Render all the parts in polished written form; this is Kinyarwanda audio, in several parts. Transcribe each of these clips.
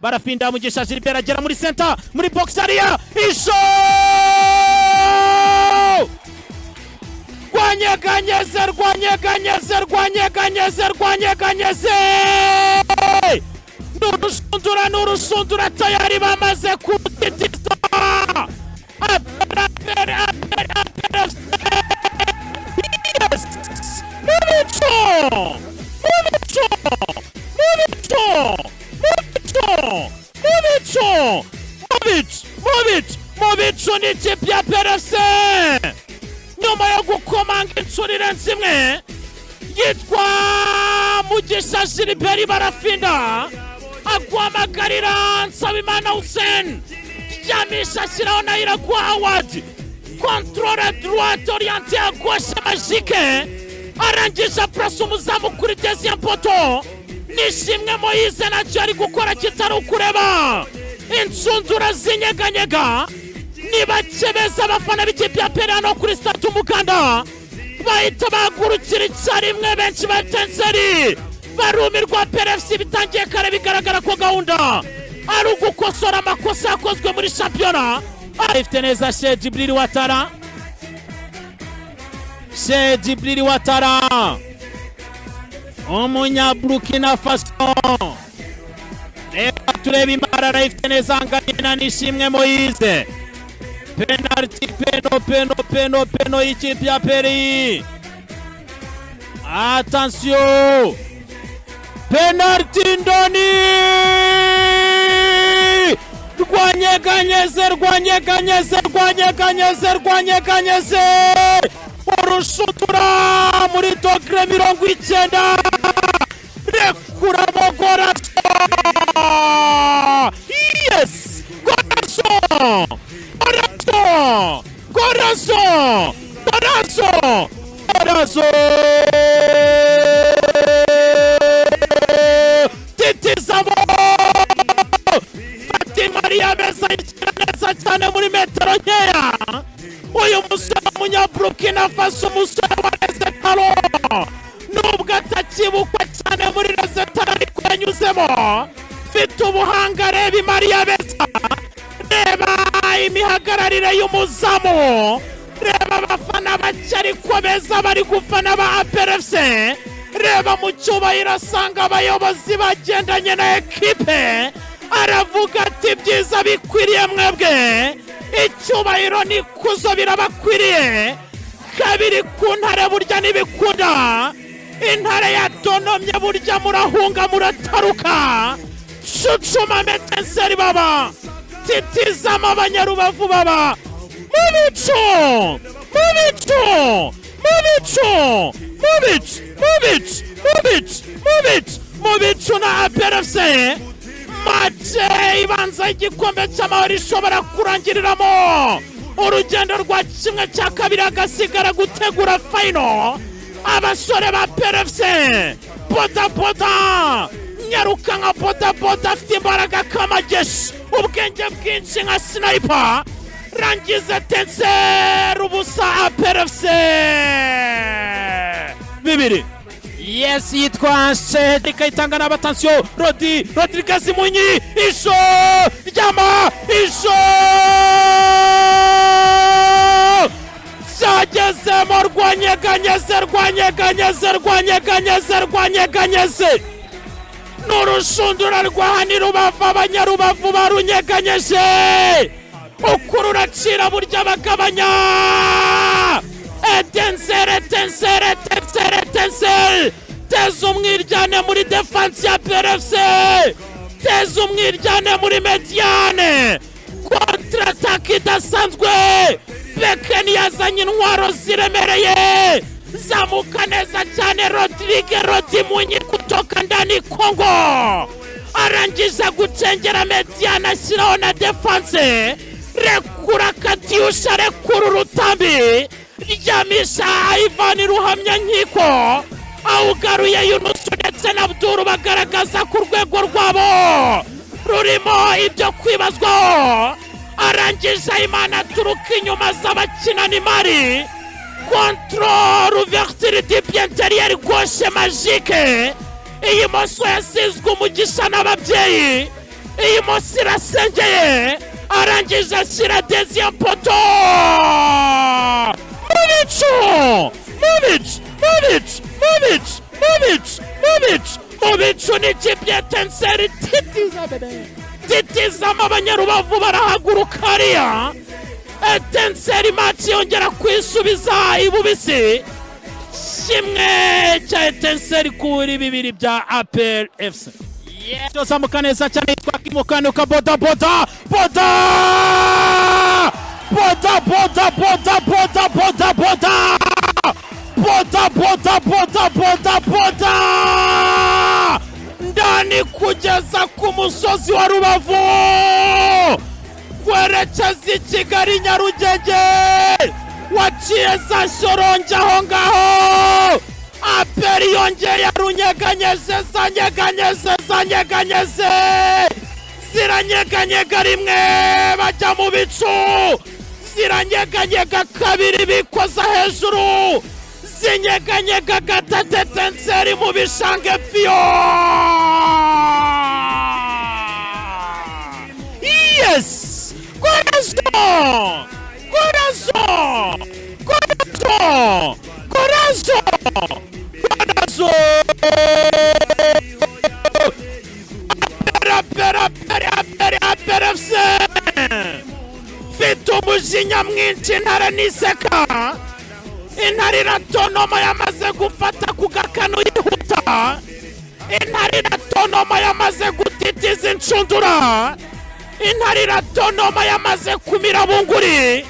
barafinda Mugisha Gilbert agera muri center muri box area isho rwanyeganyeze n'urusundura tayari bamaze kutitiza Movic ni ikipe ya PRFC nyuma yo gukomanga inshuro irenze imwe yitwa Mugisha Gilbert barafinda agwamagarira Nsabimana Hussein yamisha ashyiraho na Iraguha Howard contrôle droite orienté à gauche magique arangije press umuzamu kuri deuxième poteau nishimwe Moise nacyo ari gukora kitari ukureba insundura zinyeganyega nibakebeza abafana b'ikipe ya PRFC no kuri stade Umuganda bahita bagurukira icyarimwe benshi batenseri barumirwa PRFC bitangiye kare bigaragara ko gahunda ari ugukosora amakosa yakozwe muri championnat afite neza Sheikh Djibril Ouattara umunya Burkina Faso reka turebe imara ifite neza anganya nishimwe Moise penalty peno ikipe ya PRI attention penalty ndoni rwanyeganyeze urushutura muri dogre 90 rekura Gorazo yes Gorazo titizamo Maria Besa neza cyane muri metero nkeya uyu musore munya Burkina Faso musore wa Resetaro nubwo atakibukwa cyane muri Resetaro ariko yanyuzemo mfite ubuhanga reba Maria Besa reba imihagararire y'umuzamu reba abafana bacari ko beza bari gufana ba PRFC reba mu cyubahiro asanga abayobozi bagendanye na ekipe aravuga ati byiza bikwiriye mwebwe icyubahiro n'ikuzo birabakwiriye kabiri ku ntare burya n'ibikunda intare yatonomye burya murahunga murataruka cucuma metenseri baba titizama abanyarubavu baba Movic na PRFC mace ibanza igikombe cy'amahoro ishobora kurangiriramo urugendo rwa kimwe cya kabiri agasigara gutegura final abasore ba PRFC poda nyaruka nka poda afite imbaraga k'amageshi ubwenge bwinshi nka sniper rangiza tenser ubusa PRFC bibiri yes yitwa Sheikh itanga na attention Rodriguez Munyi isho ryama isho sagezemo rwanyeganyeze n'urushundura rwahani Rubavu abanyarubavu barunyeganyeje ukurura cira burya bagabanya tensere teza umwiryane muri defense ya PRFC teza umwiryane muri mediane kontra attaque idasanzwe Bekeni yazanye intwaro ziremereye zamuka neza cyane Rodi Munyi kutoka ndani Kongo arangiza gucengera mediane ashyiraho na defense rekura Katiusha rekura urutambi ryamisha Ivan Ruhamya nkiko awugaruye Yunus ndetse na Abdul bagaragaza ku rwego rwabo rurimo ibyo kwibazwaho arangije Imana turuka inyuma z'abakina ni Mari contrôle ouverture du pied intérieur gauche magique iyi moso yasizwe Umugisha n'ababyeyi iyi munsi irasengeye arangije ashyira deuxième poto Mubicu ni ikipe ya Etincelle titizamo abanyarubavu barahaguruka hariya Etincelle match yongera kwisubiza ibubisi kimwe cya Etincelle kuri bibiri bya APR FC zamuka neza cyane yitwa Kimukanuka boda ndani kugeza ku musozi wa Rubavu kwerekeza i Kigali Nyarugenge waciye za Shorongi aho ngaho APR yongeye arunyeganyeze zanyeganyeze ziranyeganyega rimwe bajya mu bicu ziranyeganyega kabiri bikoza hejuru zinyeganyega gatatu Etincelle mu bishange fiyo yes corazon APR FC mfite umujinya mwinshi intare niseka intare iratonoma yamaze gufata ku gakanu yihuta intare iratonoma yamaze gutitiza inshundura intare iratonoma yamaze kumira bunguri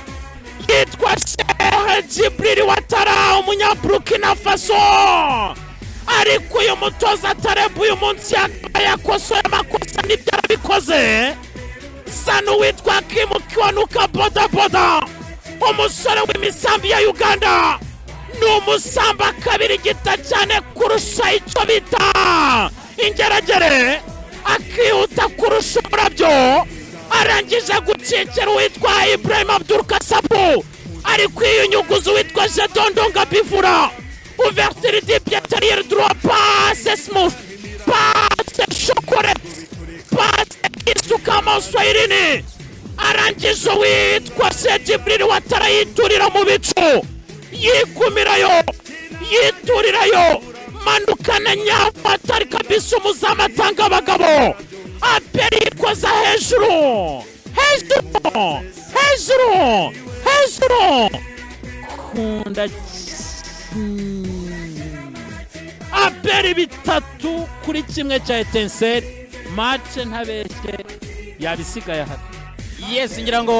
yitwa Sheikh Djibril Ouattara umunyaburkina Faso ariko uyu mutoza Atarebu uyu munsi yakosoye amakosa n'ibyo arabikoze sanu witwa Kimukanuka boda umusore w'imisambi ya Uganda n'umusamba kabiri gita cyane kurusha icyo bita ingeragere akihuta kurusha umurabyo arangije gucikira witwa Ibrahim Abdul Kasabu ariko iyo nyuguzo witwa Jedondonga Bivura ouverture du pied arrière droit passe smooth passe chocolate passe isukama Swahilini arangije witwa Djibril Ouattara yiturira mu bicu yiturirayo manukana nyafatari kabisa umuzamatanga abagabo APR yikoza hejuru kunda APR 3-1 cya Etincelle match ntabeshye yabisigaye hano yes ngira ngo